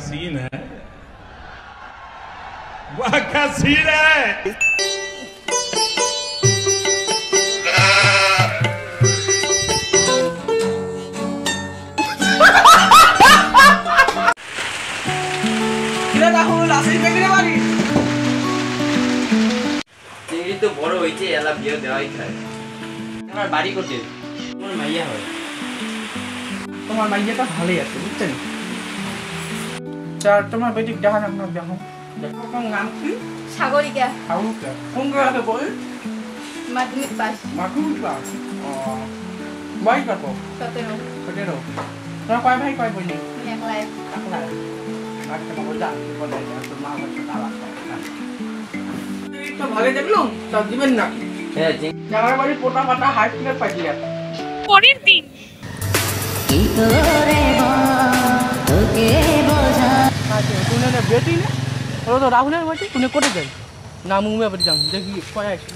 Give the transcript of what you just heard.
Scene है, वाह क्या सीन है। রাহুল আসিস বেগরে বাড়ি চিংড়ি তো বড় হয়েছে, এলা বিয়ে দেওয়াই খায়। তোমার বাড়ি কোটে? তোমার মাইয়া হয়। তোমার মাইয়াটা ভালোই আছে বুঝছেন। চার তোমার বেটি দেখা না দেখো দেখো তোমার নাম কি? সাগরিকা। সাগরিকা কোন ক্লাসে পড়ে? মাধ্যমিক পাস। মাধ্যমিক পাস। বয়স কত? 17। 17। তোমরা কয় ভাই কয় বোন? আমি একলাই। একলাই। আচ্ছা বাবু যা বলে তোর মা বাবা তালা তো ভালো দেখলো তা দিবেন না। হ্যাঁ জামার বাড়ি পোটা পাতা হাই স্কুলের পাঠিয়ে পরের দিন কি করে তোকে বোঝা আচ্ছা তুই না বেটি না ও তো রাহুলের বেটি তুই কোটে যাই না মুম্বাই বাড়ি যাম দেখি কয় আছে